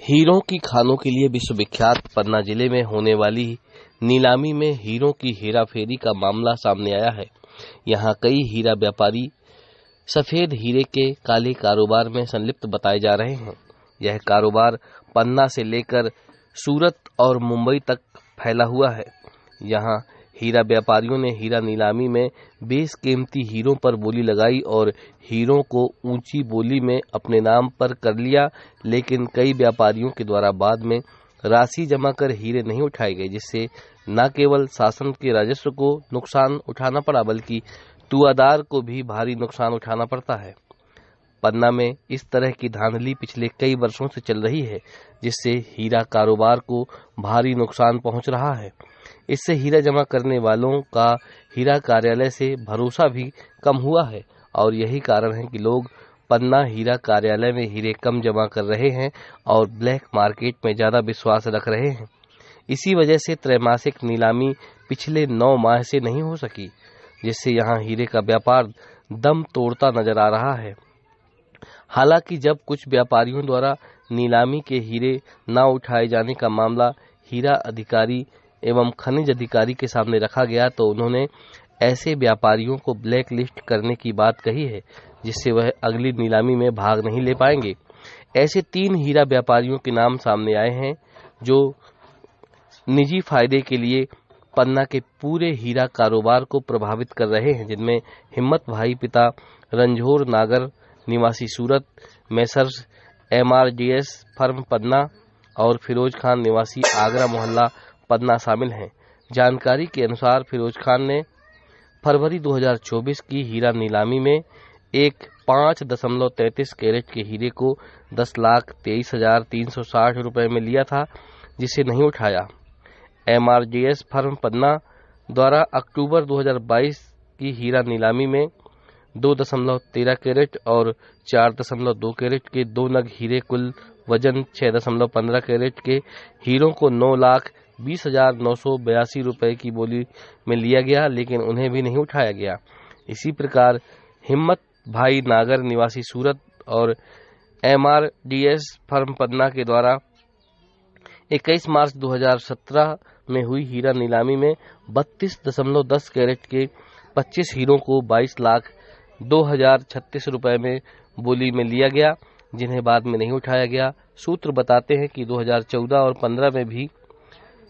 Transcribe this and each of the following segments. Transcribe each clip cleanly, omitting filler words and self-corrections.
हीरों की खानों के लिए विश्वविख्यात पन्ना जिले में होने वाली नीलामी में हीरों की हेराफेरी का मामला सामने आया है। यहां कई हीरा व्यापारी सफेद हीरे के काले कारोबार में संलिप्त बताए जा रहे हैं। यह कारोबार पन्ना से लेकर सूरत और मुंबई तक फैला हुआ है। यहां हीरा व्यापारियों ने हीरा नीलामी में बेशकीमती हीरों पर बोली लगाई और हीरों को ऊंची बोली में अपने नाम पर कर लिया, लेकिन कई व्यापारियों के द्वारा बाद में राशि जमा कर हीरे नहीं उठाए गए, जिससे न केवल शासन के राजस्व को नुकसान उठाना पड़ा बल्कि तुआदार को भी भारी नुकसान उठाना पड़ता है। पन्ना में इस तरह की धांधली पिछले कई वर्षों से चल रही है, जिससे हीरा कारोबार को भारी नुकसान पहुंच रहा है। इससे हीरा जमा करने वालों का हीरा कार्यालय से भरोसा भी कम हुआ है और यही कारण है कि लोग पन्ना हीरा कार्यालय में हीरे कम जमा कर रहे हैं और ब्लैक मार्केट में ज़्यादा विश्वास रख रहे हैं। इसी वजह से त्रैमासिक नीलामी पिछले 9 माह से नहीं हो सकी, जिससे यहाँ हीरे का व्यापार दम तोड़ता नजर आ रहा है। हालांकि जब कुछ व्यापारियों द्वारा नीलामी के हीरे न उठाए जाने का मामला हीरा अधिकारी एवं खनिज अधिकारी के सामने रखा गया, तो उन्होंने ऐसे व्यापारियों को ब्लैक लिस्ट करने की बात कही है, जिससे वह अगली नीलामी में भाग नहीं ले पाएंगे। ऐसे 3 हीरा व्यापारियों के नाम सामने आए हैं जो निजी फायदे के लिए पन्ना के पूरे हीरा कारोबार को प्रभावित कर रहे हैं, जिनमें हिम्मत भाई पिता रंझोर नागर निवासी सूरत, मैसर्स MRDS फर्म पन्ना और फिरोज खान निवासी आगरा मोहल्ला पन्ना शामिल हैं। जानकारी के अनुसार फिरोज खान ने फरवरी 2024 की हीरा नीलामी में एक 5.33 कैरेट के हीरे को 10,23,360 रुपए में लिया था, जिसे नहीं उठाया। MRDS फर्म पन्ना द्वारा अक्टूबर 2022 की हीरा नीलामी में 2.13 कैरेट और 4.2 कैरेट के 2 नग हीरे कुल वजन 6.15 कैरेट के हीरों को 9,20,982 रुपए की बोली में लिया गया, लेकिन उन्हें भी नहीं उठाया गया। इसी प्रकार हिम्मत भाई नागर निवासी सूरत और MRDS फर्म पन्ना के द्वारा 21 मार्च 2017 में हुई हीरा नीलामी में 32.10 कैरेट के 25 हीरों को 22,02,036 रुपए में बोली में लिया गया, जिन्हें बाद में नहीं उठाया गया। सूत्र बताते हैं कि 2014 और 15 में भी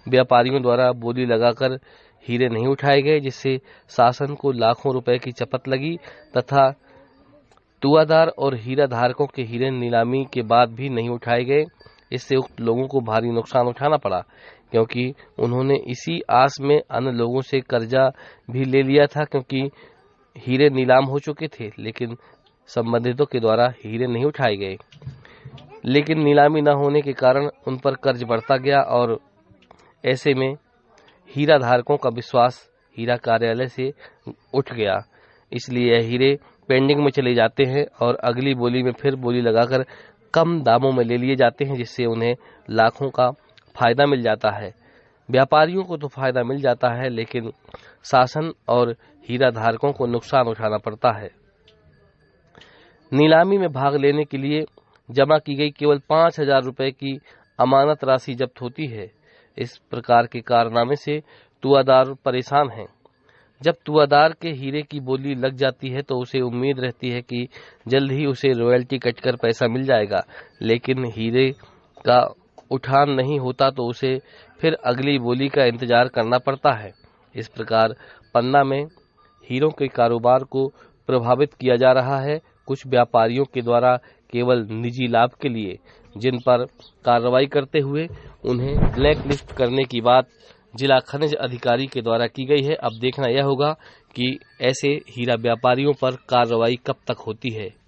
व्यापारियों द्वारा बोली लगाकर हीरे नहीं उठाए गए, जिससे शासन को लाखों रुपए की चपत लगी तथा तुआदार और हीरा धारकों के हीरे नीलामी के बाद भी नहीं उठाए गए। इससे उक्त लोगों को भारी नुकसान उठाना पड़ा, क्योंकि उन्होंने इसी आस में अन्य लोगों से कर्जा भी ले लिया था, क्योंकि हीरे नीलाम हो चुके थे, लेकिन संबंधितों के द्वारा हीरे नहीं उठाए गए। लेकिन नीलामी न होने के कारण उन पर कर्ज बढ़ता गया और ऐसे में हीरा धारकों का विश्वास हीरा कार्यालय से उठ गया। इसलिए यह हीरे पेंडिंग में चले जाते हैं और अगली बोली में फिर बोली लगाकर कम दामों में ले लिए जाते हैं, जिससे उन्हें लाखों का फायदा मिल जाता है। व्यापारियों को तो फायदा मिल जाता है, लेकिन शासन और हीरा धारकों को नुकसान उठाना पड़ता है। नीलामी में भाग लेने के लिए जमा की गई केवल 5,000 रुपए की अमानत राशि जब्त होती है। इस प्रकार के कारनामे से तुआदार परेशान हैं। जब तुआदार के हीरे की बोली लग जाती है तो उसे उम्मीद रहती है कि जल्द ही उसे रॉयल्टी कटकर पैसा मिल जाएगा, लेकिन हीरे का उठान नहीं होता तो उसे फिर अगली बोली का इंतजार करना पड़ता है। इस प्रकार पन्ना में हीरों के कारोबार को प्रभावित किया जा रहा है। कुछ व्यापारियों के द्वारा केवल निजी लाभ के लिए जिन पर कार्रवाई करते हुए उन्हें ब्लैक लिस्ट करने की बात जिला खनिज अधिकारी के द्वारा की गई है। अब देखना यह होगा कि ऐसे हीरा व्यापारियों पर कार्रवाई कब तक होती है।